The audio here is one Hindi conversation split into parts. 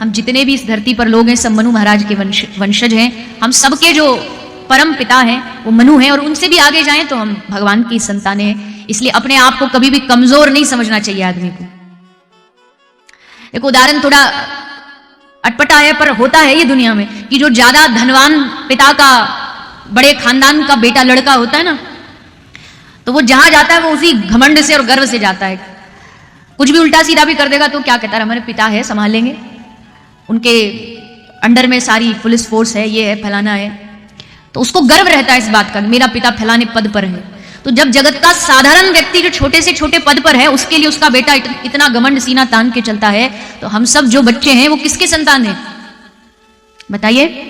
हम जितने भी इस धरती पर लोग हैं सब मनु महाराज के वंशज हैं। हम सबके जो परम पिता हैं वो मनु हैं, और उनसे भी आगे जाएं तो हम भगवान की संतानें हैं। इसलिए अपने आप को कभी भी कमजोर नहीं समझना चाहिए आदमी को। एक उदाहरण थोड़ा अटपटा है पर होता है ये दुनिया में, कि जो ज्यादा धनवान पिता का, बड़े खानदान का बेटा लड़का होता है ना, तो वो जहां जाता है वो उसी घमंड से और गर्व से जाता है। कुछ भी उल्टा सीधा भी कर देगा तो क्या कहता है, हमारे पिता है संभाल लेंगे, उनके अंडर में सारी पुलिस फोर्स है, ये है फलाना है, तो उसको गर्व रहता है इस बात का मेरा पिता फलाने पद पर है। तो जब जगत का साधारण व्यक्ति जो छोटे से छोटे पद पर है उसके लिए उसका बेटा इतना घमंड सीना तान के चलता है, तो हम सब जो बच्चे हैं वो किसके संतान हैं बताइए?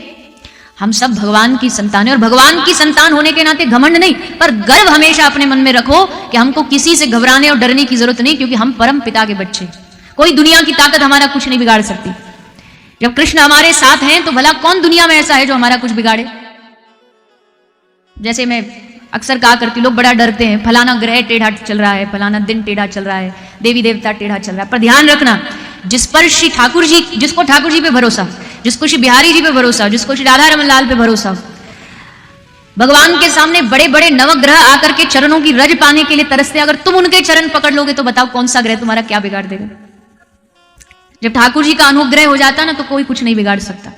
हम सब भगवान की संतान है। और भगवान की संतान होने के नाते घमंड नहीं पर गर्व हमेशा अपने मन में रखो कि हमको किसी से घबराने और डरने की जरूरत नहीं, क्योंकि हम परम पिता के बच्चे। कोई दुनिया की ताकत हमारा कुछ नहीं बिगाड़ सकती। जब कृष्ण हमारे साथ हैं तो भला कौन दुनिया में ऐसा है जो हमारा कुछ बिगाड़े? जैसे मैं अक्सर कहा करती, लोग बड़ा डरते हैं, फलाना ग्रह टेढ़ा चल रहा है, फलाना दिन टेढ़ा चल रहा है, देवी देवता टेढ़ा चल रहा है। पर ध्यान रखना, जिस पर श्री ठाकुर जी, जिसको ठाकुर जी पे भरोसा, जिसको श्री बिहारी जी पे भरोसा, जिसको श्री राधा रमन लाल पे भरोसा, भगवान के सामने बड़े बड़े नवग्रह आकर के चरणों की रज पाने के लिए तरसते, अगर तुम उनके चरण पकड़ लोगे तो बताओ कौन सा ग्रह तुम्हारा क्या बिगाड़ देगा? जब ठाकुर जी का अनुग्रह हो जाता ना तो कोई कुछ नहीं बिगाड़ सकता।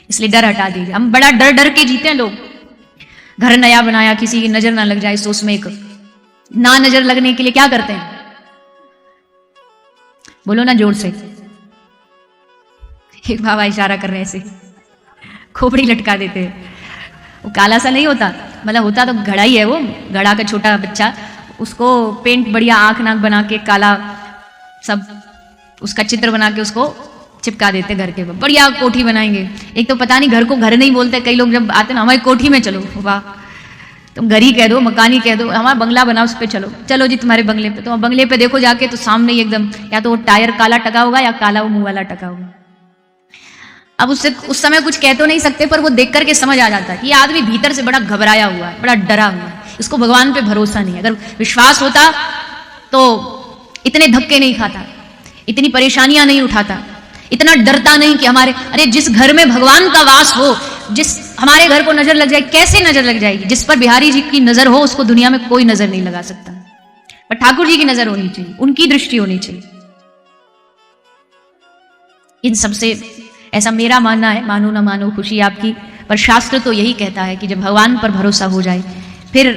इसलिए डर हटा दीजिए। हम बड़ा डर डर के जीते हैं लोग। घर नया बनाया, किसी की नजर ना लग जाए, सो उसमें एक ना नजर लगने के लिए क्या करते हैं? बोलो ना जोर से। एक बाबा इशारा कर रहे हैं ऐसे, खोपड़ी लटका देते हैं। वो काला सा नहीं होता, मतलब होता तो घड़ा ही है, वो घड़ा का छोटा बच्चा, उसको पेंट बढ़िया आंख नाक बना के काला सब उसका चित्र बना के उसको चिपका देते घर के, बढ़िया कोठी बनाएंगे। एक तो पता नहीं घर को घर नहीं बोलते, कई लोग जब आते ना हमारी कोठी में चलो, वाह तुम घर ही कह दो, मकान ही कह दो, हमारा बंगला बनाओ उस पर चलो, चलो जी तुम्हारे बंगले पे। तो बंगले पे देखो जाके तो सामने ही एकदम या तो वो टायर काला टका होगा या काला वो मुंह वाला टका होगा। अब उससे उस समय कुछ कह तो नहीं सकते, पर वो देख करके समझ आ जाता है कि ये आदमी भीतर से बड़ा घबराया हुआ है, बड़ा डरा हुआ है, इसको भगवान पे भरोसा नहीं है। अगर विश्वास होता तो इतने धक्के नहीं खाता, इतनी परेशानियां नहीं उठाता, इतना डरता नहीं कि हमारे, अरे जिस घर में भगवान का वास हो, जिस हमारे घर को नजर लग जाए, कैसे नजर लग जाएगी? जिस पर बिहारी जी की नजर हो उसको दुनिया में कोई नजर नहीं लगा सकता, पर ठाकुर जी की नजर होनी चाहिए, उनकी दृष्टि होनी चाहिए। इन सबसे ऐसा मेरा मानना है, मानो ना मानो खुशी आपकी, पर शास्त्र तो यही कहता है कि जब भगवान पर भरोसा हो जाए फिर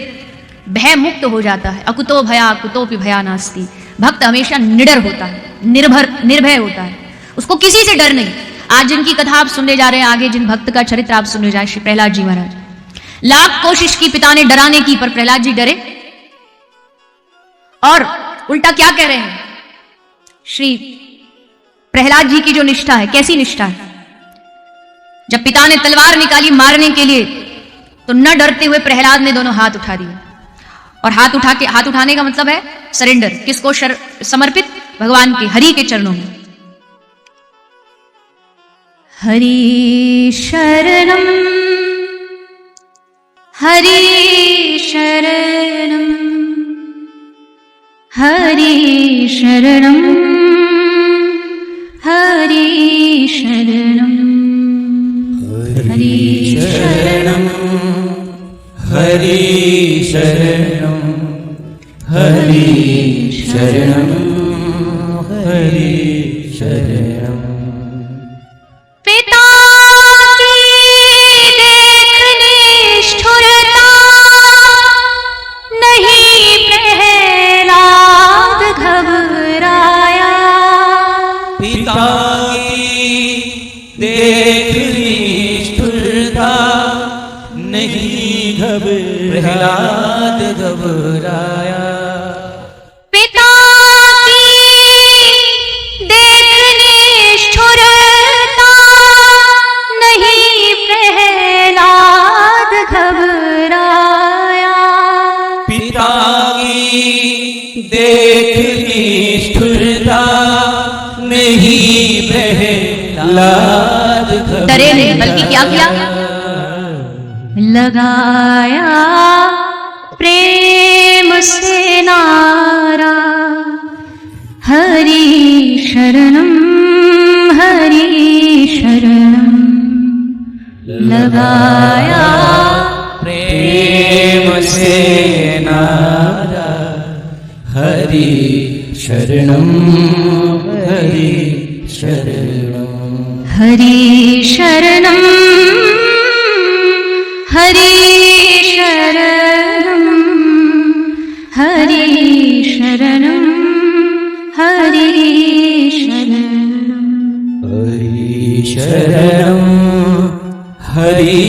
भय मुक्त हो जाता है। अकुतो भया कुतोपि भया नास्ति। भक्त हमेशा निडर होता है, निर्भय होता है, उसको किसी से डर नहीं। आज जिनकी कथा आप सुनने जा रहे हैं, आगे जिन भक्त का चरित्र आप सुनने जा रहे हैं, श्री प्रहलाद जी महाराज, लाख कोशिश की पिता ने डराने की, पर प्रहलाद जी डरे और उल्टा क्या कह रहे हैं? श्री प्रहलाद जी की जो निष्ठा है, कैसी निष्ठा है? जब पिता ने तलवार निकाली मारने के लिए तो न डरते हुए प्रहलाद ने दोनों हाथ उठा दिए, और हाथ उठाने का मतलब है सरेंडर। किसको समर्पित? भगवान के, हरि के चरणों में। हरि शरणम हरि शरणम हरि शरणम हरि शरणम हरि शरणम हरि शरणम हरि शरणम हरि शरणम। पिता की देख निष्ठुरता नहीं प्रहलाद घबराया। पिता की देख निष्ठुरता नहीं प्रहलाद घबराया। पिता की देख निष्ठुरता नहीं प्रहलाद घबराया। पिता की देख निष्ठुरता नहीं प्रहलाद डरे नहीं, बल्कि क्या किया? लगाया प्रेम से नारा हरि शरणम लगाया, प्रेम से नारा हरि शरणम हरि शरणम हरि शरणम हरि शरणम हरि शरणम हरि शरणम हरि शरणम हरि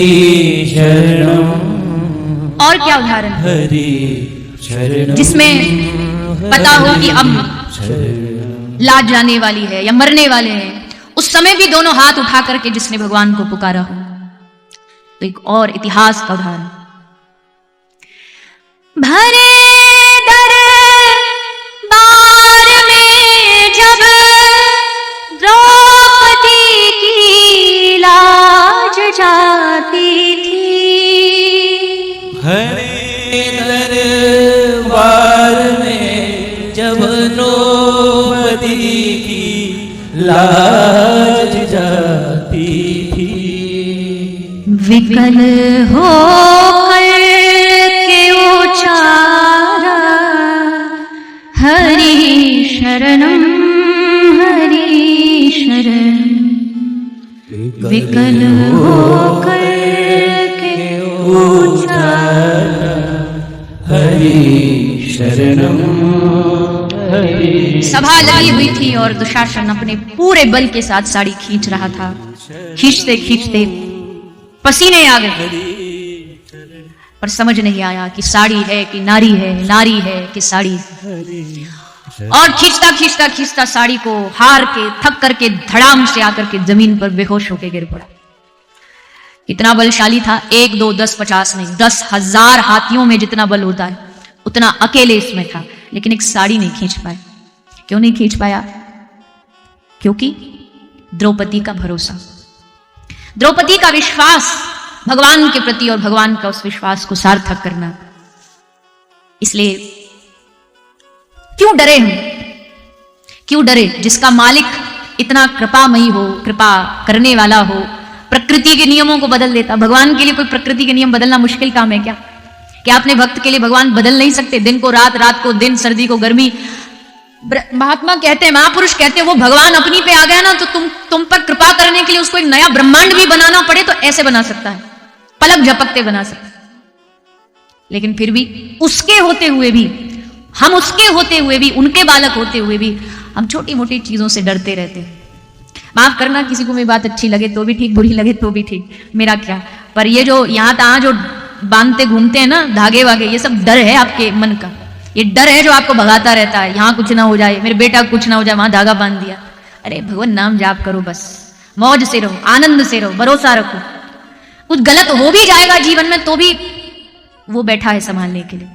शरणम। और क्या उदाहरण हरि शरणम जिसमें पता हो कि अब शरणम लाज जाने वाली है या मरने वाले हैं, उस समय भी दोनों हाथ उठा करके जिसने भगवान को पुकारा हो। तो एक और इतिहास का उदाहरण, भरे दरबार में जब द्रौपदी की लाज जाती थी, हरे दरबार में जब द्रौपदी की लाज जाती थी, विकल हो के उचारा हरि शरणम हरि शरणम, विकल हो के उचारा हरि शरणम हरि। सभा लगी हुई थी और दुशासन अपने पूरे बल के साथ साड़ी खींच रहा था। खींचते खींचते पसीने आ गए, पर समझ नहीं आया कि साड़ी है कि नारी है, नारी है कि साड़ी है। और खींचता खींचता खींचता साड़ी को हार के थक करके धड़ाम से आकर के जमीन पर बेहोश होकर गिर पड़ा। कितना बलशाली था, 1 2 10 50 नहीं, 10,000 हाथियों में जितना बल होता है उतना अकेले इसमें था, लेकिन एक साड़ी नहीं खींच पाया। क्यों नहीं खींच पाया? क्योंकि द्रौपदी का भरोसा, द्रौपदी का विश्वास भगवान के प्रति और भगवान का उस विश्वास को सार्थक करना। इसलिए क्यों डरे हम? क्यों डरे? जिसका मालिक इतना कृपामयी हो, कृपा करने वाला हो, प्रकृति के नियमों को बदल देता। भगवान के लिए कोई प्रकृति के नियम बदलना मुश्किल काम है क्या? क्या अपने भक्त के लिए भगवान बदल नहीं सकते? दिन को रात, रात को दिन, सर्दी को गर्मी। महात्मा कहते हैं, महापुरुष कहते हैं, वो भगवान अपनी पे आ गया ना तो तुम पर कृपा करने के लिए उसको एक नया ब्रह्मांड भी बनाना पड़े तो ऐसे बना सकता है, पलक झपकते बना सकता है। लेकिन फिर भी उसके होते हुए भी, हम उसके होते हुए भी, उनके बालक होते हुए भी हम छोटी मोटी चीजों से डरते रहते हैं। माफ करना, किसी को मेरी बात अच्छी लगे तो भी ठीक, बुरी लगे तो भी ठीक, मेरा क्या। पर ये जो यहां तहां जो बांधते घूमते हैं ना धागे वागे, ये सब डर है आपके मन का। ये डर है जो आपको भगाता रहता है, यहां कुछ ना हो जाए, मेरे बेटा कुछ ना हो जाए, वहां धागा बांध दिया। अरे भगवान नाम जाप करो, बस मौज से रहो, आनंद से रहो, भरोसा रखो। कुछ गलत हो भी जाएगा जीवन में तो भी वो बैठा है संभालने के लिए।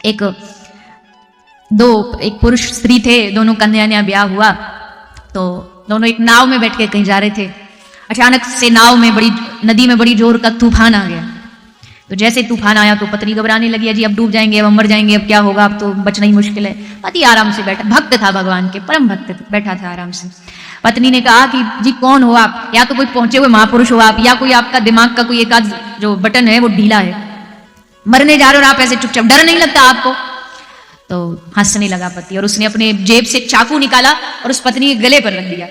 एक पुरुष स्त्री थे, दोनों कन्या ब्याह हुआ, तो दोनों एक नाव में बैठ के कहीं जा रहे थे। अचानक से नाव में नदी में बड़ी जोर का तूफान आ गया। तो जैसे तूफान आया तो पत्नी घबराने लगी, जी अब डूब जाएंगे, अब मर जाएंगे, अब क्या होगा, अब तो बचना ही मुश्किल है। पति आराम से बैठा, भक्त था भगवान के, परम भक्त बैठा था आराम से। पत्नी ने कहा कि जी कौन हो आप? या तो कोई पहुंचे हुए महापुरुष हो आप, या कोई आपका दिमाग का कोई एक आध जो बटन है वो ढीला है, मरने जा रहे हो और आप ऐसे चुपचाप, डर नहीं लगता आपको? तो हंसने लगा पति, और उसने अपने जेब से चाकू निकाला और उस पत्नी के गले पर रख दिया।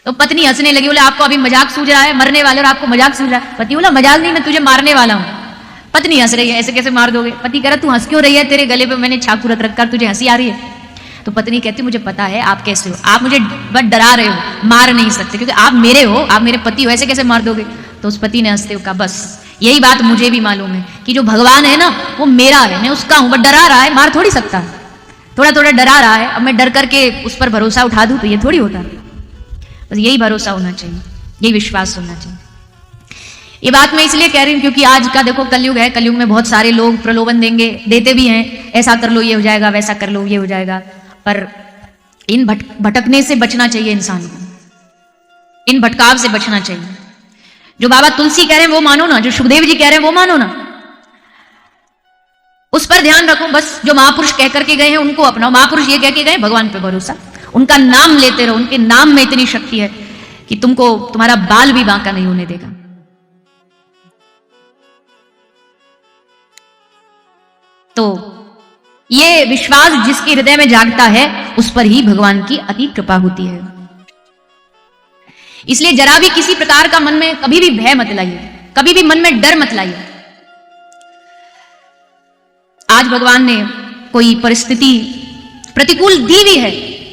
तो पत्नी हंसने लगी, बोले आपको अभी मजाक सूझ रहा है, मरने वाले और आपको मजाक सूझ रहा है? पति बोला मजाक नहीं, मैं तुझे मारने वाला हूं। पत्नी हंस रही है, ऐसे कैसे मार दोगे? पति कह रहा तू हंस क्यों रही है, तेरे गले पे मैंने चाकू रख रखा, तुझे हंसी आ रही है? तो पत्नी कहती मुझे पता है आप कैसे हो, आप मुझे बस डरा रहे हो, मार नहीं सकते, क्योंकि आप मेरे हो, आप मेरे पति हो, ऐसे कैसे मार दोगे? तो उस पति ने हंसते हुए कहा बस यही बात मुझे भी मालूम है कि जो भगवान है ना वो मेरा है, मैं उसका हूं, बट डरा रहा है, मार थोड़ी सकता है, थोड़ा थोड़ा डरा रहा है। अब मैं डर करके उस पर भरोसा उठा दूं तो ये थोड़ी होता है। बस यही भरोसा होना चाहिए, यही विश्वास होना चाहिए। ये बात मैं इसलिए कह रही हूं क्योंकि आज का देखो कलयुग है, कलयुग में बहुत सारे लोग प्रलोभन देंगे, देते भी हैं, ऐसा कर लो ये हो जाएगा, वैसा कर लो ये हो जाएगा। पर इन भटकने से बचना चाहिए इंसान को, इन भटकाव से बचना चाहिए। जो बाबा तुलसी कह रहे हैं वो मानो ना, जो सुखदेव जी कह रहे हैं वो मानो ना, उस पर ध्यान रखो। बस जो महापुरुष कह करके गए हैं उनको अपनाओ। महापुरुष ये कह के गए भगवान पे भरोसा, उनका नाम लेते रहो, उनके नाम में इतनी शक्ति है कि तुमको तुम्हारा बाल भी बांका नहीं होने देगा। तो ये विश्वास जिसके हृदय में जागता है उस पर ही भगवान की अति कृपा होती है। इसलिए जरा भी किसी प्रकार का मन में कभी भी भय मत लाइए, कभी भी मन में डर मत लाइए। आज भगवान ने कोई परिस्थिति प्रतिकूल दी भी है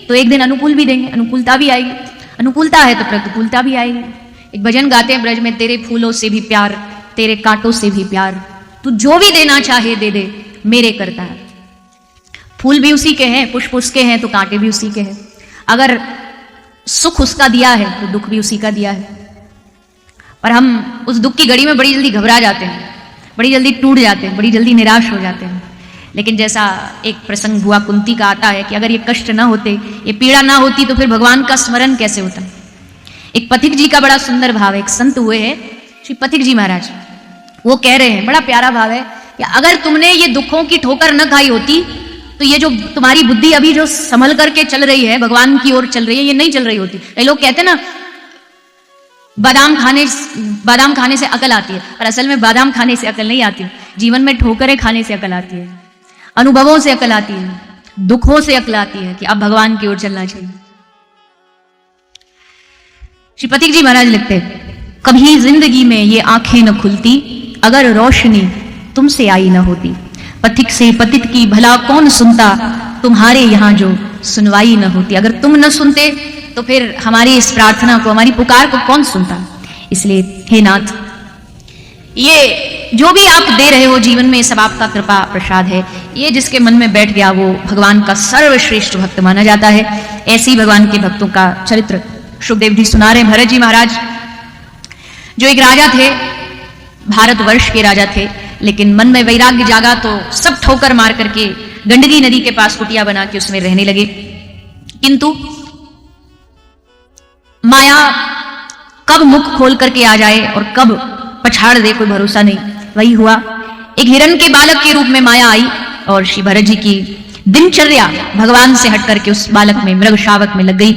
तो एक दिन अनुकूल भी देंगे, अनुकूलता भी आएगी, अनुकूलता है तो प्रतिकूलता भी आएगी। एक भजन गाते हैं ब्रज में, तेरे फूलों से भी प्यार, तेरे कांटों से भी प्यार, तू जो भी देना चाहे दे दे मेरे करता है। फूल भी उसी के हैं, पुष्प उसके हैं, तो कांटे भी उसी के हैं। अगर सुख उसका दिया है तो दुख भी उसी का दिया है। पर हम उस दुख की घड़ी में बड़ी जल्दी घबरा जाते हैं, बड़ी जल्दी टूट जाते हैं, बड़ी जल्दी निराश हो जाते हैं। लेकिन जैसा एक प्रसंग हुआ कुंती का आता है कि अगर ये कष्ट ना होते, ये पीड़ा ना होती तो फिर भगवान का स्मरण कैसे होता। एक पथिक जी का बड़ा सुंदर भाव है, एक संत हुए हैं श्री पथिक जी महाराज, वो कह रहे हैं, बड़ा प्यारा भाव है कि अगर तुमने ये दुखों की ठोकर न खाई होती तो ये जो तुम्हारी बुद्धि अभी जो संभल करके चल रही है, भगवान की ओर चल रही है, ये नहीं चल रही होती। कई लोग कहते हैं ना बादाम खाने से अकल आती है, पर असल में बादाम खाने से अकल नहीं आती, जीवन में ठोकरें खाने से अकल आती है, अनुभवों से अकल आती है, दुखों से अकल आती है कि अब भगवान की ओर चलना चाहिए। श्री पथिक जी महाराज लिखते हैं, कभी जिंदगी में ये आंखें न खुलती अगर रोशनी तुमसे आई न होती। पथिक से पतित की भला कौन सुनता, तुम्हारे यहां जो सुनवाई न होती। अगर तुम न सुनते तो फिर हमारी इस प्रार्थना को, हमारी पुकार को कौन सुनता। इसलिए हे नाथ, ये जो भी आप दे रहे हो जीवन में, सब आपका कृपा प्रसाद है। ये जिसके मन में बैठ गया वो भगवान का सर्वश्रेष्ठ भक्त माना जाता है। ऐसे ही भगवान के भक्तों का चरित्र सुखदेव जी सुना रहे हैं। भरत जी महाराज जो एक राजा थे, भारतवर्ष के राजा थे, लेकिन मन में वैराग्य जागा तो सब ठोकर मार करके गंडकी नदी के पास कुटिया बना के उसमें रहने लगे। किंतु माया कब मुख खोल करके आ जाए और कब पछाड़ दे कोई भरोसा नहीं। वही हुआ, एक हिरण के बालक के रूप में माया आई और श्री भरत जी की दिनचर्या भगवान से हट करके उस बालक में, मृग शावक में लग गई।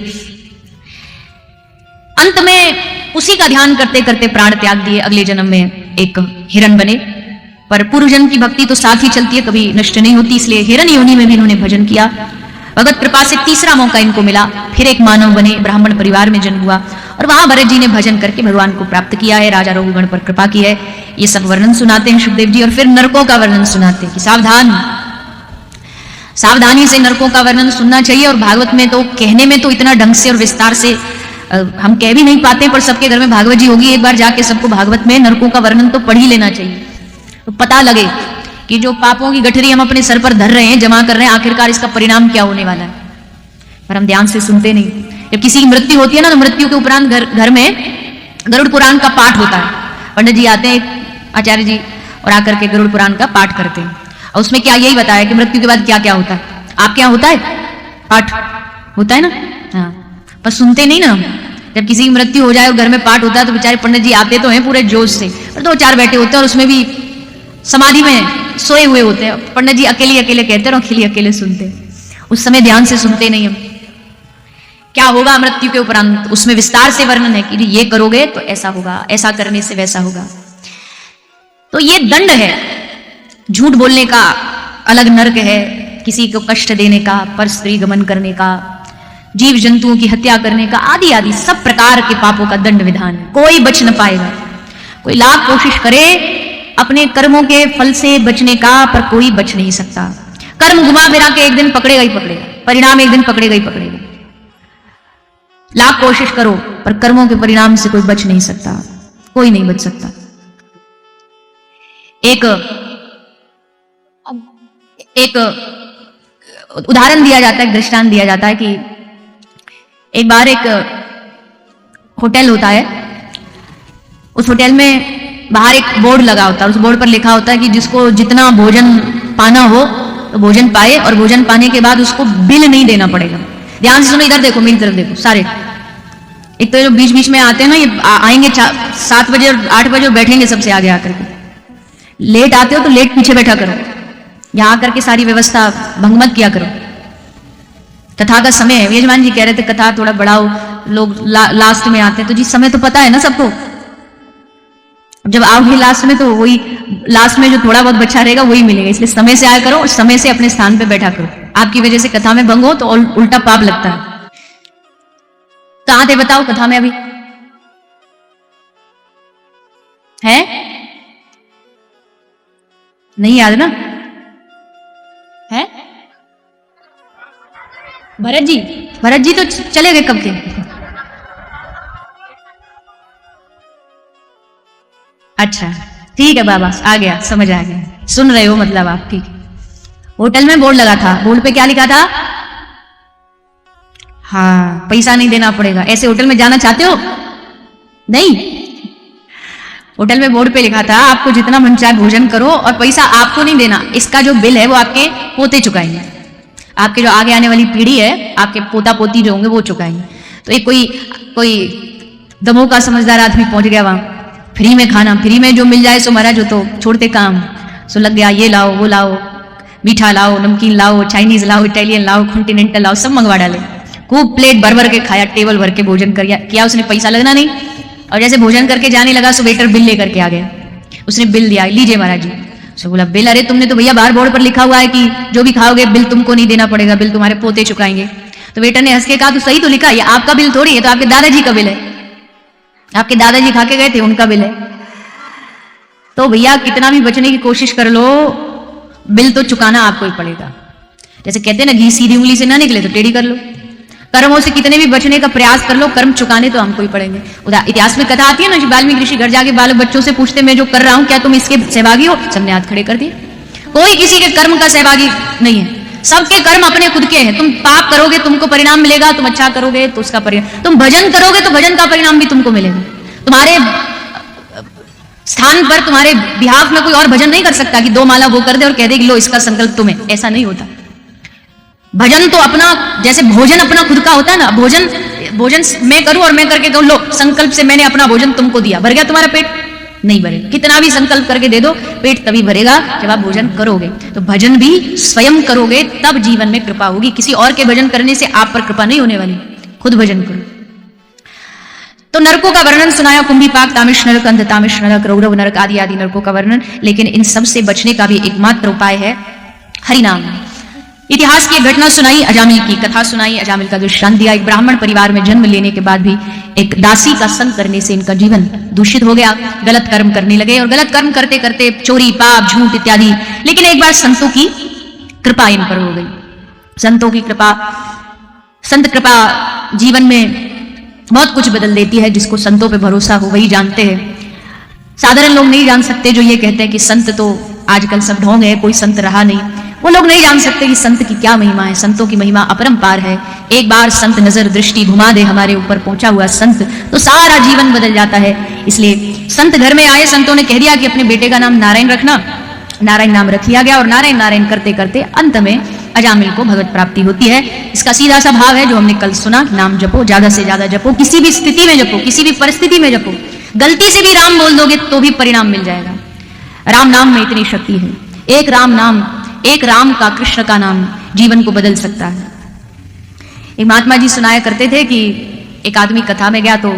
अंत में उसी का ध्यान करते करते प्राण त्याग दिए, अगले जन्म में एक हिरण बने। पर पूर्व जन्म की भक्ति तो साथ ही चलती है, कभी नष्ट नहीं होती, इसलिए हिरण योनि में भी इन्होंने भजन किया। भगवत कृपा से तीसरा मौका इनको मिला, फिर एक मानव बने, ब्राह्मण परिवार में जन्म हुआ और वहां भरत जी ने भजन करके भगवान को प्राप्त किया है, राजा रघुगण पर कृपा की है। ये सब वर्णन सुनाते हैं सुखदेव जी। और फिर नरकों का वर्णन सुनाते हैं कि सावधानी से नरकों का वर्णन सुनना चाहिए। और भागवत में तो कहने में तो इतना ढंग से और विस्तार से हम कह भी नहीं पाते, पर सबके घर में भागवत जी होगी, एक बार जाके सबको भागवत में नरकों का वर्णन तो पढ़ ही लेना चाहिए, तो पता लगे कि जो पापों की गठरी हम अपने सर पर धर रहे हैं, जमा कर रहे हैं, आखिरकार इसका परिणाम क्या होने वाला है। पर हम ध्यान से सुनते नहीं। जब किसी की मृत्यु होती है ना, तो मृत्यु के उपरांत घर में गरुड़ पुराण का पाठ होता है। पंडित जी आते हैं, आचार्य जी, और आकर के गरुड़ पुराण का पाठ करते हैं। और उसमें क्या यही बताया कि मृत्यु के बाद क्या क्या होता है। आपके यहाँ होता है पाठ? होता है ना? हाँ, पर सुनते नहीं ना। जब किसी की मृत्यु हो जाए और घर में पाठ होता है तो बेचारे पंडित जी आते तो हैं पूरे जोश से, पर 2-4 बैठे होते हैं और उसमें भी समाधि में सोए हुए होते हैं। पंडित जी अकेले अकेले कहते हैं और अकेले अकेले सुनते हैं। उस समय ध्यान से सुनते नहीं हम। क्या होगा मृत्यु के उपरांत, उसमें विस्तार से वर्णन है कि ये करोगे तो ऐसा होगा, ऐसा करने से वैसा होगा। तो ये दंड है। झूठ बोलने का अलग नरक है, किसी को कष्ट देने का, पर स्त्री गमन करने का, जीव जंतुओं की हत्या करने का, आदि आदि सब प्रकार के पापों का दंड विधान है। कोई बच न पाएगा। कोई लाख कोशिश करे अपने कर्मों के फल से बचने का, पर कोई बच नहीं सकता। कर्म घुमा फिरा के एक दिन पकड़ेगा ही पकड़ेगा, परिणाम एक दिन पकड़ेगा ही पकड़ेगा। लाख कोशिश करो पर कर्मों के परिणाम से कोई बच नहीं सकता, कोई नहीं बच सकता। एक उदाहरण दिया जाता है, दृष्टांत दिया जाता है कि एक बार एक होटल होता है, उस होटल में बाहर एक बोर्ड लगा होता है। उस बोर्ड पर लिखा होता है कि जिसको जितना भोजन पाना हो तो भोजन पाए, और भोजन पाने के बाद उसको बिल नहीं देना पड़ेगा। ध्यान से सुनो, इधर देखो, मेरी तरफ देखो सारे। एक तो जो बीच बीच में आते हैं ना, ये आएंगे 7 बजे और 8 बजे और बैठेंगे सबसे आगे आकर के। लेट आते हो तो लेट पीछे बैठा करो, यहां आकर के सारी व्यवस्था भंग मत किया करो। कथा का समय है, यजमान जी कह रहे थे कथा थोड़ा बढ़ाओ, लोग लास्ट में आते हैं। तो जी समय तो पता है ना सबको, जब आओगे लास्ट में तो वही लास्ट में जो थोड़ा बहुत बचा रहेगा वही मिलेगा, इसलिए समय से आया करो और समय से अपने स्थान पे बैठा करो। आपकी वजह से कथा में भंग हो तो उल्टा पाप लगता है। कहां थे बताओ कथा में अभी? है नहीं याद ना? है भरत जी तो चले गए कब के। अच्छा ठीक है बाबा, आ गया, समझ आ गया, सुन रहे हो मतलब आप, ठीक है। होटल में बोर्ड लगा था, बोर्ड पे क्या लिखा था? हाँ, पैसा नहीं देना पड़ेगा। ऐसे होटल में जाना चाहते हो? नहीं, होटल में बोर्ड पे लिखा था आपको जितना मन चाहे भोजन करो और पैसा आपको नहीं देना, इसका जो बिल है वो आपके पोते चुकाएंगे, आपके जो आगे आने वाली पीढ़ी है, आपके पोता पोती जो होंगे वो चुकाएंगे। तो एक कोई दमों का समझदार आदमी पहुंच गया वहां, फ्री में खाना, फ्री में जो मिल जाए सो महाराज हो तो छोड़ते काम, सो लग गया ये लाओ वो लाओ, मीठा लाओ, नमकीन लाओ, चाइनीज लाओ, इटालियन लाओ, कॉन्टिनेंटल लाओ, सब मंगवा डाले। खूब प्लेट भर भर के खाया, टेबल भर के भोजन किया उसने, पैसा लगना नहीं। और जैसे भोजन करके जाने लगा सो वेटर बिल लेकर के आ गया, उसने बिल दिया, लीजिए महाराज जी। सो बोला बिल? अरे तुमने तो भैया बाहर बोर्ड पर लिखा हुआ है कि जो भी खाओगे बिल तुमको नहीं देना पड़ेगा, बिल तुम्हारे पोते चुकाएंगे। तो वेटर ने हंस के कहा तो सही तो लिखा, ये आपका बिल थोड़ी है, तो आपके दादाजी का बिल है, आपके दादाजी खा के गए थे उनका बिल है। तो भैया कितना भी बचने की कोशिश कर लो, बिल तो चुकाना आपको ही पड़ेगा। जैसे कहते हैं ना, घी सीधी उंगली से ना निकले तो टेढ़ी कर लो। कर्मों से कितने भी बचने का प्रयास कर लो, कर्म चुकाने तो हमको ही पड़ेंगे। इतिहास में कथा आती है ना, वाल्मीकि ऋषि घर जाके बालक बच्चों से पूछते मैं जो कर रहा हूं क्या तुम इसके सहभागी हो? सबने हाथ खड़े कर दिए। कोई किसी के कर्म का सहभागी नहीं है, सबके कर्म अपने खुद के हैं। तुम पाप करोगे तुमको परिणाम मिलेगा, तुम अच्छा करोगे तो उसका परिणाम, तुम भजन करोगे तो भजन का परिणाम भी तुमको मिलेगा। तुम्हारे स्थान पर तुम्हारे बिहाफ में कोई और भजन नहीं कर सकता कि 2 माला वो कर दे और कह दे कि लो इसका संकल्प तुम्हें, ऐसा नहीं होता। भजन तो अपना, जैसे भोजन अपना खुद का होता है ना, भोजन मैं करूं और मैं करके कहूं लो संकल्प से मैंने अपना भोजन तुमको दिया, भर गया तुम्हारा पेट? नहीं भरेगा। कितना भी संकल्प करके दे दो, पेट तभी भरेगा जब आप भोजन करोगे। तो भजन भी स्वयं करोगे तब जीवन में कृपा होगी, किसी और के भजन करने से आप पर कृपा नहीं होने वाली, खुद भजन करो। तो नरकों का वर्णन सुनाया, कुंभीपाक, तामिश नरक, अंध तामिश नरक, रौरव नरक आदि आदि नरकों का वर्णन। लेकिन इन सब से बचने का भी एकमात्र उपाय है हरिनाम। इतिहास की घटना सुनाई, अजामिल की कथा सुनाई, अजामिल का दृष्टांत दिया। एक ब्राह्मण परिवार में जन्म लेने के बाद भी एक दासी का संग करने से इनका जीवन दूषित हो गया, गलत कर्म करने लगे और गलत कर्म करते करते चोरी, पाप, झूठ इत्यादि। लेकिन एक बार संतों की कृपा इन पर हो गई। संतों की कृपा, संत कृपा जीवन में बहुत कुछ बदल देती है। जिसको संतों पे भरोसा हो वही जानते हैं, साधारण लोग नहीं जान सकते। जो ये कहते हैं कि संत तो आजकल सब ढोंग है, कोई संत रहा नहीं, वो लोग नहीं जान सकते कि संत की क्या महिमा है। संतों की महिमा अपरंपार है। एक बार संत नजर दृष्टि घुमा दे हमारे ऊपर पहुंचा हुआ संत, तो सारा जीवन बदल जाता है। इसलिए संत घर में आए, संतों ने कह दिया कि अपने बेटे का नाम नारायण रखना। नारायण नाम रख लिया गया और नारायण नारायण करते करते अंत में अजामिल को भगवत प्राप्ति होती है। इसका सीधा सा भाव है जो हमने कल सुना, नाम जपो, ज्यादा से ज्यादा जपो, किसी भी स्थिति में जपो, किसी भी परिस्थिति में जपो। गलती से भी राम बोल दोगे तो भी परिणाम मिल जाएगा। राम नाम में इतनी शक्ति है। एक राम नाम, एक राम का, कृष्ण का नाम जीवन को बदल सकता है। एक महात्मा जी सुनाया करते थे कि एक आदमी कथा में गया तो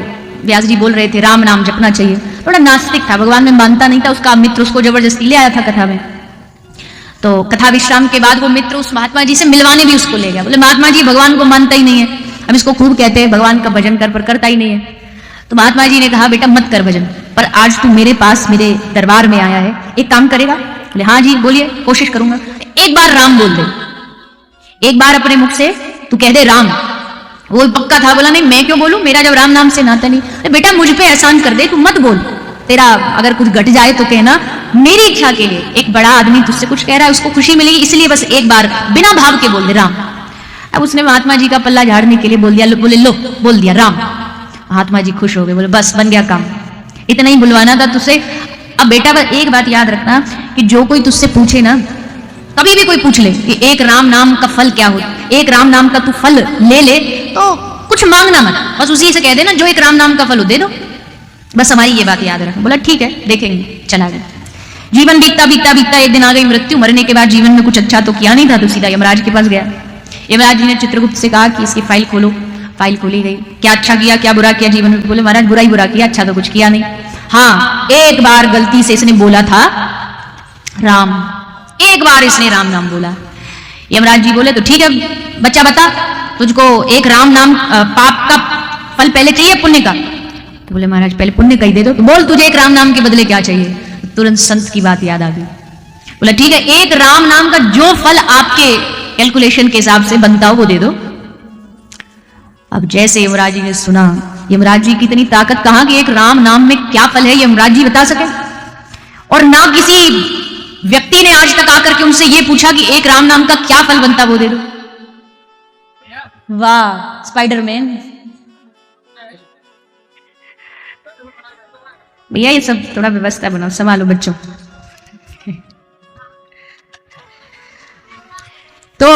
व्यास जी बोल रहे थे राम नाम जपना चाहिए। थोड़ा नास्तिक था, भगवान में मानता नहीं था। उसका मित्र उसको जबरदस्ती ले आया था कथा में। तो कथा विश्राम के बाद वो मित्र उस महात्मा जी से मिलवाने भी उसको ले गया। बोले महात्मा जी भगवान को मानता ही नहीं है, हम इसको खूब कहते हैं भगवान का भजन कर, पर करता ही नहीं है। तो महात्मा जी ने कहा बेटा मत कर भजन, पर आज तू मेरे पास, मेरे दरबार में आया है, एक काम करेगा? बोले हाँ जी बोलिए, कोशिश करूंगा। एक बार राम बोल दे, एक बार अपने मुख से तू कह दे राम। वो पक्का था, बोला नहीं मैं क्यों बोलूं, मेरा जब राम नाम से नाता नहीं। अरे बेटा मुझ पे एहसान कर दे, तू मत बोल, तेरा अगर कुछ घट जाए तो कहना, मेरी इच्छा के लिए। एक बड़ा आदमी तुझसे कुछ कह रहा है, उसको खुशी मिलेगी, इसलिए बस एक बार बिना भाव के बोल दे राम। अब उसने महात्मा जी का पल्ला झाड़ने के लिए बोल दिया, बोले लो बोल दिया राम। महात्मा जी खुश हो गए, बोले बस बन गया काम, इतना ही बुलवाना था तुझसे। अब बेटा बस एक बात याद रखना कि जो कोई तुझसे पूछे ना, कभी भी कोई पूछ ले कि एक राम नाम का फल क्या हो, एक राम नाम का तू फल ले ले, तो कुछ मांगना मत, बस उसी से कह देना जो एक राम नाम का फल हो दे दो, बस हमारी ये बात याद रखना। बोला ठीक है देखेंगे। चला गया। जीवन बीतता बीतता बीतता एक दिन आ गई मृत्यु। मरने के बाद जीवन में कुछ अच्छा तो किया नहीं था, तो सीधा यमराज के पास गया। यमराज जी ने चित्रगुप्त से कहा कि इसकी फाइल खोलो। फाइल खोली गई, क्या अच्छा किया क्या बुरा किया जीवन में? बोले महाराज बुरा ही बुरा किया, अच्छा तो कुछ किया नहीं। हाँ, एक बार गलती से इसने बोला था राम, एक बार इसने राम नाम बोला। यमराज जी बोले तो ठीक है बच्चा, बता तुझको एक राम नाम पाप का फल पहले चाहिए पुण्य का? तो बोले महाराज पहले पुण्य का ही दे दो। तो बोल तुझे एक राम नाम के बदले क्या चाहिए? तुरंत संत की बात याद आ गई। बोला ठीक है, एक राम नाम का जो फल आपके कैलकुलेशन के हिसाब से बनता हो वो दे दो। अब जैसे यमराज जी ने सुना, यमराज जी की इतनी ताकत कहां कि एक राम नाम में क्या फल है यमराज जी बता सके, और ना किसी व्यक्ति ने आज तक आकर के उनसे ये पूछा कि एक राम नाम का क्या फल बनता वो दे दो। वाह स्पाइडरमैन, भैया ये सब थोड़ा व्यवस्था बनाओ, संभालो बच्चों। तो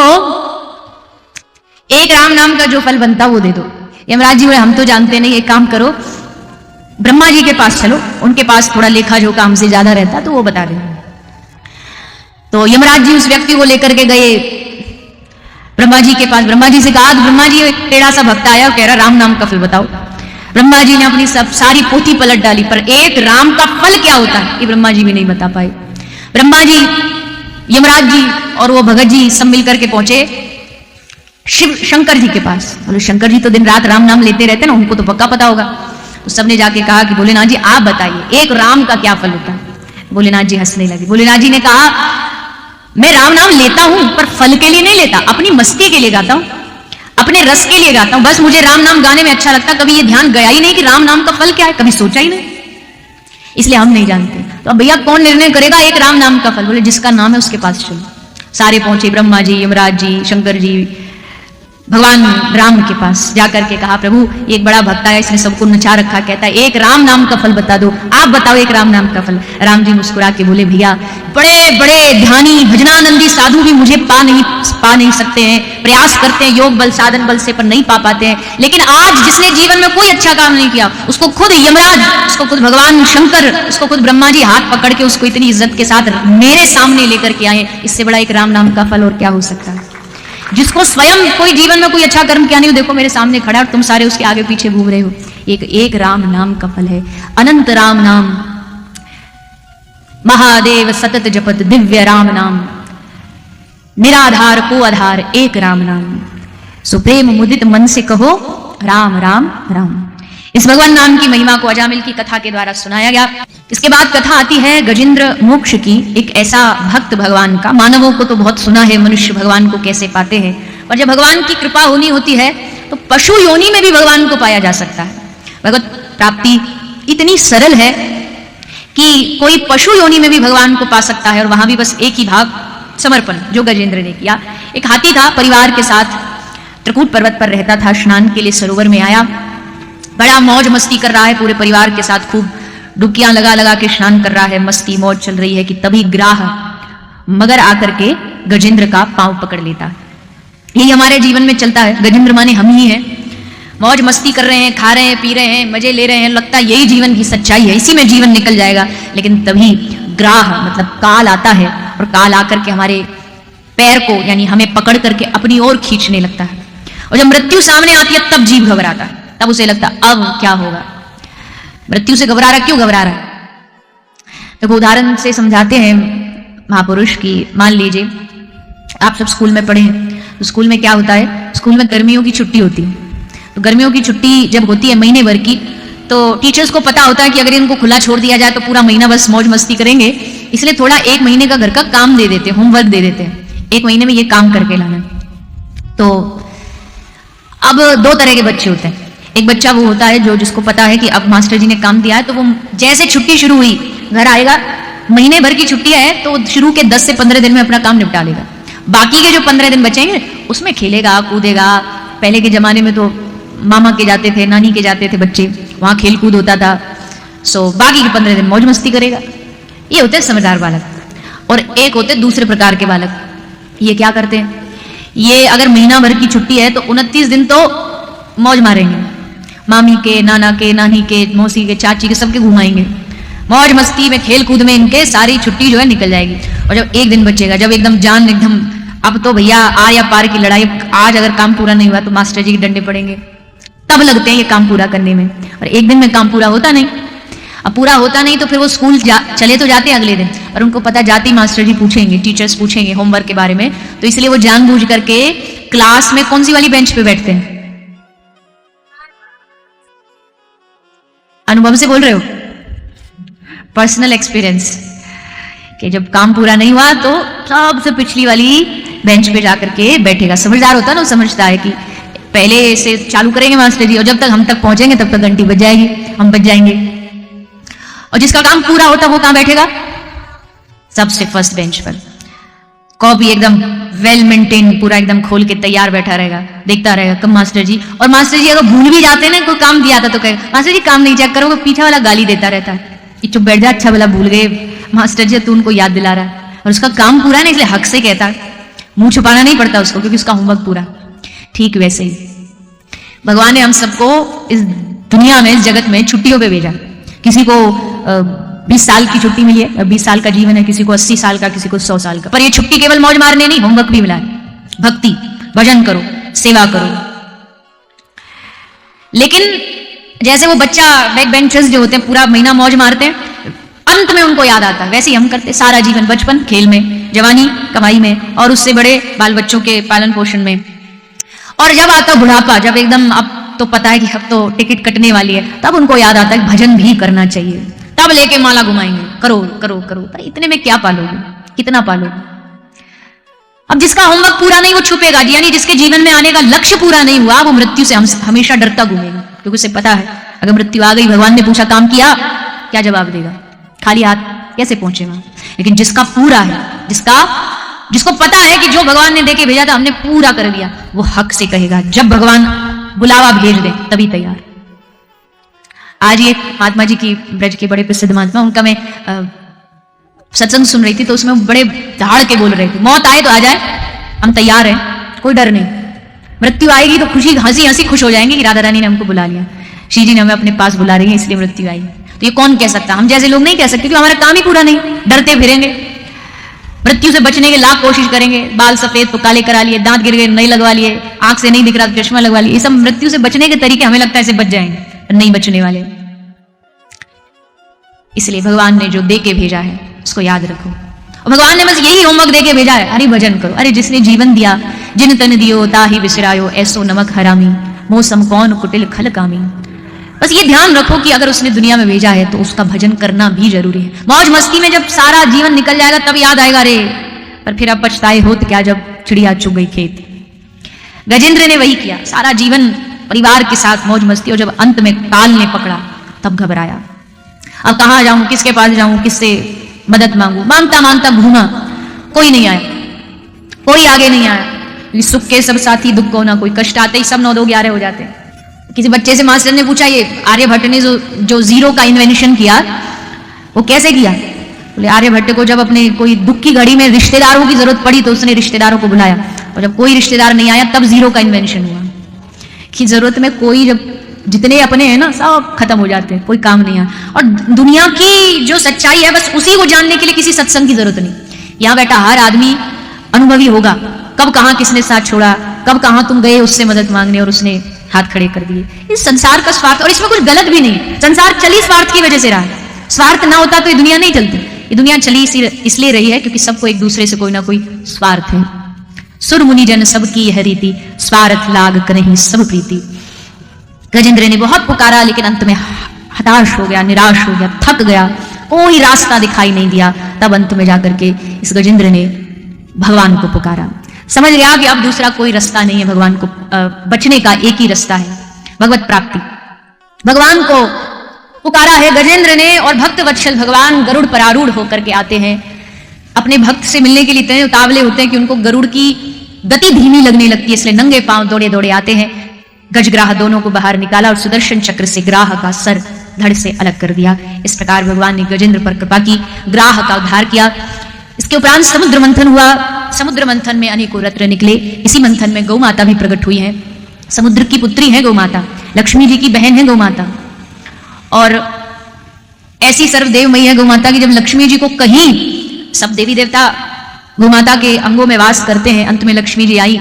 एक राम नाम का जो फल बनता वो दे दो। यमराज जी बोले हम तो जानते नहीं, एक काम करो ब्रह्मा जी के पास चलो, उनके पास थोड़ा लेखा जोखा हमसे ज्यादा रहता तो वो बता देंगे। तो यमराज जी उस व्यक्ति को लेकर के गए ब्रह्मा जी के पास। ब्रह्मा जी से कहा, ब्रह्मा जी एक टेढ़ा सा भक्त आया और कह रहा राम नाम का फल बताओ। ब्रह्मा जी ने अपनी सब सारी पोथी पलट डाली, पर एक राम का फल क्या होता है ये ब्रह्मा जी भी नहीं बता पाए। ब्रह्मा जी, यमराज जी और वो भगत जी सब मिलकर के पहुंचे शिव शंकर जी के पास। बोले शंकर जी तो दिन रात राम नाम लेते रहते ना, उनको तो पक्का पता होगा। तो सबने जाके कहा कि भोलेनाथ जी आप बताइए एक राम का क्या फल होता है। भोलेनाथ जी हंसने लगे। भोलेनाथ जी ने कहा मैं राम नाम लेता हूं पर फल के लिए नहीं लेता, अपनी मस्ती के लिए गाता हूं, अपने रस के लिए गाता हूं। बस मुझे राम नाम गाने में अच्छा लगता, कभी ये ध्यान गया ही नहीं कि राम नाम का फल क्या है, कभी सोचा ही नहीं, इसलिए हम नहीं जानते। तो अब भैया कौन निर्णय करेगा एक राम नाम का फल? बोले जिसका नाम है उसके पास चलो। सारे पहुंचे, ब्रह्मा जी, यमराज जी, शंकर जी, भगवान राम के पास जाकर के कहा प्रभु एक बड़ा भक्त आया, इसने सबको नचा रखा, कहता है एक राम नाम का फल बता दो, आप बताओ एक राम नाम का फल। राम जी मुस्कुरा के बोले भैया बड़े बड़े ध्यानी भजनानंदी साधु भी मुझे पा नहीं सकते हैं, प्रयास करते हैं योग बल साधन बल से पर नहीं पा पाते हैं, लेकिन आज जिसने जीवन में कोई अच्छा काम नहीं किया उसको खुद यमराज, उसको खुद भगवान शंकर, उसको खुद ब्रह्मा जी हाथ पकड़ के उसको इतनी इज्जत के साथ मेरे सामने लेकर के आए, इससे बड़ा एक राम नाम का फल और क्या हो सकता है? जिसको स्वयं कोई जीवन में कोई अच्छा कर्म किया नहीं, देखो मेरे सामने खड़ा है और तुम सारे उसके आगे पीछे घूम रहे हो। एक राम नाम का फल है, अनंत राम नाम, महादेव सतत जपत दिव्य राम नाम, निराधार को आधार एक राम नाम, सुप्रेम मुदित मन से कहो राम राम राम। इस भगवान नाम की महिमा को अजामिल की कथा के द्वारा सुनाया गया। इसके बाद कथा आती है गजेंद्र मोक्ष की। एक ऐसा भक्त भगवान का, मानवों को तो बहुत सुना है मनुष्य भगवान को कैसे पाते हैं, और जब भगवान की कृपा होनी होती है तो पशु योनि में भी भगवान को पाया जा सकता है। भगवत प्राप्ति इतनी सरल है कि कोई पशु योनि में भी भगवान को पा सकता है, और वहां भी बस एक ही भाग समर्पण जो गजेंद्र ने किया। एक हाथी था, परिवार के साथ त्रिकूट पर्वत पर रहता था, स्नान के लिए सरोवर में आया, बड़ा मौज मस्ती कर रहा है पूरे परिवार के साथ, खूब डुबकियां लगा लगा के स्नान कर रहा है, मस्ती मौज चल रही है कि तभी ग्राह मगर आकर के गजेंद्र का पांव पकड़ लेता है। यही हमारे जीवन में चलता है, गजेंद्र माने हम ही हैं, मौज मस्ती कर रहे हैं, खा रहे हैं, पी रहे हैं, मजे ले रहे हैं, लगता है यही जीवन की सच्चाई है, इसी में जीवन निकल जाएगा, लेकिन तभी ग्राह मतलब काल आता है, और काल आकर के हमारे पैर को यानी हमें पकड़ करके अपनी ओर खींचने लगता है, और जब मृत्यु सामने आती है तब जीव घबराता है, तब उसे लगता अब क्या होगा, मृत्यु से घबरा रहा, क्यों घबरा रहा है? देखो उदाहरण से समझाते हैं महापुरुष की, मान लीजिए आप सब स्कूल में पढ़े हैं, तो स्कूल में क्या होता है, स्कूल में गर्मियों की छुट्टी होती है, तो गर्मियों की छुट्टी जब होती है महीने भर की, तो टीचर्स को पता होता है कि अगर इनको खुला छोड़ दिया जाए तो पूरा महीना बस मौज मस्ती करेंगे, इसलिए थोड़ा एक महीने का घर का काम दे देते हैं, होमवर्क दे देते हैं, एक महीने में ये काम करके लाना। तो अब दो तरह के बच्चे होते हैं, एक बच्चा वो होता है जो जिसको पता है कि अब मास्टर जी ने काम दिया है, तो वो जैसे छुट्टी शुरू हुई घर आएगा, महीने भर की छुट्टी है तो शुरू के 10 से 15 दिन में अपना काम निपटा लेगा, बाकी के जो 15 दिन बचेंगे उसमें खेलेगा कूदेगा। पहले के जमाने में तो मामा के जाते थे, नानी के जाते थे बच्चे, वहां खेल कूद होता था, सो बाकी के 15 दिन मौज मस्ती करेगा। ये होते हैं समझदार बालक। और एक होते दूसरे प्रकार के बालक, ये क्या करते हैं, ये अगर महीना भर की छुट्टी है तो 29 दिन तो मौज मारेंगे, मामी के, नाना के, नानी के, मौसी के, चाची के, सबके घुमाएंगे, मौज मस्ती में खेल कूद में इनके सारी छुट्टी जो है निकल जाएगी। और जब एक दिन बचेगा, जब एकदम जान एकदम अब तो भैया आ या पार की लड़ाई, आज अगर काम पूरा नहीं हुआ तो मास्टर जी के डंडे पड़ेंगे, तब लगते हैं ये काम पूरा करने में, और एक दिन में काम पूरा होता नहीं। अब पूरा होता नहीं तो फिर वो स्कूल चले तो जाते अगले दिन, पर उनको पता जाती मास्टर जी पूछेंगे, टीचर्स पूछेंगे होमवर्क के बारे में, तो इसलिए वो जानबूझ करके क्लास में कौन सी वाली बेंच पे बैठते हैं? अनुभव से बोल रहे हो? पर्सनल एक्सपीरियंस कि जब काम पूरा नहीं हुआ तो सबसे पिछली वाली बेंच पे जाकर के बैठेगा। समझदार होता है ना, समझता है कि पहले से चालू करेंगे मास्टर जी और जब तक हम तक पहुंचेंगे तब तक घंटी बज जाएगी, हम बच जाएंगे। और जिसका काम पूरा होता वो कहां बैठेगा? सबसे फर्स्ट बेंच पर। कॉपी एकदम वेल मेंटेन, पूरा एकदम खोल के तैयार बैठा रहेगा, देखता रहेगा कब मास्टर जी। और मास्टर जी अगर भूल भी जाते हैं ना, कोई काम दिया था तो कहे मास्टर जी काम नहीं चेक करो, पीछे वाला गाली देता रहता है कि चुप बैठ जा, अच्छा भला भूल गए मास्टर जी, तू उनको याद दिला रहा है। और उसका काम पूरा नहीं, इसलिए हक से कहता है, मुंह छुपाना नहीं पड़ता उसको क्योंकि उसका होमवर्क पूरा। ठीक वैसे ही भगवान ने हम सबको इस दुनिया में, इस जगत में छुट्टियों पे भेजा। किसी को 20 साल की छुट्टी मिली है, 20 साल का जीवन है, किसी को 80 साल का, किसी को 100 साल का। पर ये छुट्टी केवल मौज मारने नहीं, होमवर्क भी मिला है। भक्ति, भजन करो, सेवा करो। लेकिन जैसे वो बच्चा बैक बेंचर्स जो होते हैं पूरा महीना मौज मारते हैं, अंत में उनको याद आता है, वैसे ही हम करते सारा जीवन, बचपन खेल में, जवानी कमाई में, और उससे बड़े बाल बच्चों के पालन पोषण में। और जब आता बुढ़ापा, जब एकदम अब तो पता है कि अब तो टिकट कटने वाली है, तब उनको याद आता है भजन भी करना चाहिए, तब लेके माला घुमाएंगे, करो करो करो। पर इतने में क्या पालोगे, कितना पालोगे? अब जिसका होमवर्क पूरा नहीं वो छुपेगा, यानी जिसके जीवन में आने का लक्ष्य पूरा नहीं हुआ वो मृत्यु से हमेशा डरता घूमेगा, क्योंकि उसे पता है अगर मृत्यु आ गई, भगवान ने पूछा काम किया, क्या जवाब देगा? खाली हाथ कैसे पहुंचे वहां? लेकिन जिसका पूरा है, जिसको पता है कि जो भगवान ने देके भेजा था हमने पूरा कर दिया, वो हक से कहेगा, जब भगवान बुलावा भेज दे तभी तैयार। आज ये महात्मा जी की, ब्रज के बड़े प्रसिद्ध महात्मा, उनका मैं सत्संग सुन रही थी तो उसमें बड़े दहाड़ के बोल रहे थे, मौत आए तो आ जाए, हम तैयार हैं, कोई डर नहीं। मृत्यु आएगी तो खुशी, हंसी हंसी खुश हो जाएंगे कि राधा रानी ने हमको बुला लिया, श्री जी ने हमें अपने पास बुला रही है इसलिए मृत्यु आई। तो ये कौन कह सकता? हम जैसे लोग नहीं कह सकते, क्योंकि हमारा काम ही पूरा नहीं, डरते फिरेंगे, मृत्यु से बचने के लाख कोशिश करेंगे, बाल सफेद तो काले करा लिए, दांत गिर गए नहीं लगवा लिए, आंख से नहीं दिख रहा तो चश्मा लगवा लिए। ये सब मृत्यु से बचने के तरीके हमें लगता है ऐसे बच जाएंगे, पर नहीं बचने वाले। इसलिए भगवान ने जो दे के भेजा है उसको याद रखो। और भगवान ने बस यही होमवर्क दे के भेजा है, हरि भजन करो। अरे जिसने जीवन दिया, जिन तन दियो ताहि बिसरायो, ऐसो नमक हरामी, मौसम कौन कुटिल खल कामी। बस ये ध्यान रखो कि अगर उसने दुनिया में भेजा है तो उसका भजन करना भी जरूरी है। मौज मस्ती में जब सारा जीवन निकल जाएगा तब याद आएगा रे, पर फिर अब पछताए होत क्या जब चिड़िया चुग गई खेत। गजेंद्र ने वही किया, सारा जीवन परिवार के साथ मौज मस्ती, और जब अंत में काल ने पकड़ा तब घबराया। अब कहाँ जाऊं, किसके पास जाऊं, किससे मदद मांगू? मांगता मांगता घूमा, कोई नहीं आया, कोई आगे नहीं आया। सुख के सब साथी दुख को ना, कोई कष्ट आते ही सब 9 2 11 हो जाते हैं। किसी बच्चे से मास्टर ने पूछा, ये आर्यभट्ट ने जो जीरो का इन्वेंशन किया वो कैसे किया? बोले आर्यभट्ट को जब अपने कोई दुख की घड़ी में रिश्तेदारों की जरूरत पड़ी तो उसने रिश्तेदारों को बुलाया, और जब कोई रिश्तेदार नहीं आया तब जीरो का इन्वेंशन हुआ। कि जरूरत में कोई, जब जितने अपने हैं ना सब खत्म हो जाते हैं, कोई काम नहीं आया। और दुनिया की जो सच्चाई है बस उसी को जानने के लिए किसी सत्संग की जरूरत नहीं। यहाँ बैठा हर आदमी अनुभवी होगा, कब कहाँ किसने साथ छोड़ा, कब कहाँ तुम गए उससे मदद मांगने और उसने हाथ खड़े कर दिए। इस संसार का स्वार्थ, और इसमें कुछ गलत भी नहीं, संसार चली स्वार्थ की वजह से रहा है। स्वार्थ ना होता तो ये दुनिया नहीं चलती। ये दुनिया चली इसलिए रही है क्योंकि सबको एक दूसरे से कोई ना कोई स्वार्थ है। सुर मुनि जन सबकी यह रीति, स्वार्थ लाग करहि सब प्रीति। गजेंद्र ने बहुत पुकारा लेकिन अंत में हताश हो गया, निराश हो गया, थक गया, कोई रास्ता दिखाई नहीं दिया। तब अंत में जाकर के इस गजेंद्र ने भगवान को पुकारा, समझ गया कि अब दूसरा कोई रास्ता नहीं है, भगवान को बचने का एक ही रास्ता है, भगवत प्राप्ति। भगवान को पुकारा है गजेंद्र ने, और भक्त वत्सल भगवान गरुड़ पर आरूढ़ होकर के आते हैं। अपने भक्त से मिलने के लिए इतने उतावले होते हैं कि उनको गरुड़ की गति धीमी लगने लगती है, इसलिए नंगे पांव दौड़े दौड़े आते हैं। गजग्राह दोनों को बाहर निकाला और सुदर्शन चक्र से ग्राह का सर धड़ से अलग कर दिया। इस प्रकार भगवान ने गजेंद्र पर कृपा की, ग्राह का उद्धार किया। इसके उपरांत समुद्र मंथन हुआ। समुद्र मंथन में अनेकों रत्न निकले। इसी मंथन में गौ माता भी प्रकट हुई है। समुद्र की पुत्री है गौ माता, लक्ष्मी जी की बहन है गौ माता, और ऐसी सर्वदेवमयी है गौ माता की जब लक्ष्मी जी को कहीं, सब देवी देवता गौ माता के अंगों में वास करते हैं, अंत में लक्ष्मी जी आई,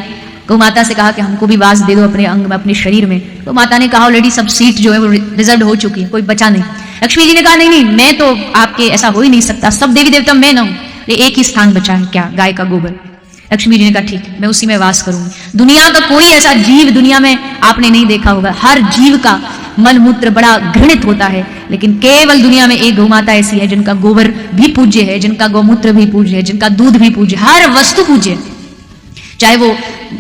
गौ माता से कहा कि हमको भी वास दे दो अपने अंग में, अपने शरीर में। तो माता ने कहा ऑलरेडी सब सीट जो है वो रिजर्व हो चुकी है, कोई बचा नहीं। लक्ष्मी जी ने कहा नहीं नहीं, मैं तो आपके ऐसा हो ही नहीं सकता, सब देवी देवता मैं ना हूं, एक ही स्थान बचा है, क्या? गाय का गोबर। लक्ष्मी जी ने कहा ठीक है, मैं उसी में वास करूंगी। दुनिया का कोई ऐसा जीव दुनिया में आपने नहीं देखा होगा, हर जीव का मल मूत्र बड़ा घृणित होता है, लेकिन केवल दुनिया में एक गौमाता ऐसी है जिनका गोबर भी पूज्य है, जिनका गौमूत्र भी पूज्य है, जिनका दूध भी पूज्य, हर वस्तु पूज्य है। चाहे वो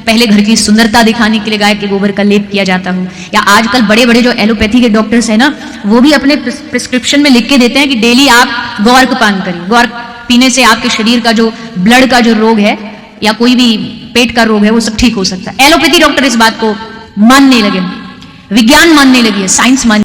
पहले घर की सुंदरता दिखाने के लिए गाय के गोबर का लेप किया जाता हो, या आजकल बड़े बड़े जो एलोपैथी के डॉक्टर्स हैं ना, वो भी अपने प्रिस्क्रिप्शन में लिख के देते हैं कि डेली आप ग्वार्क पान करिए। ग्वार्क पीने से आपके शरीर का जो ब्लड का जो रोग है या कोई भी पेट का रोग है वो सब ठीक हो सकता है। एलोपैथी डॉक्टर इस बात को मानने लगे, विज्ञान मानने लगी है, साइंस मान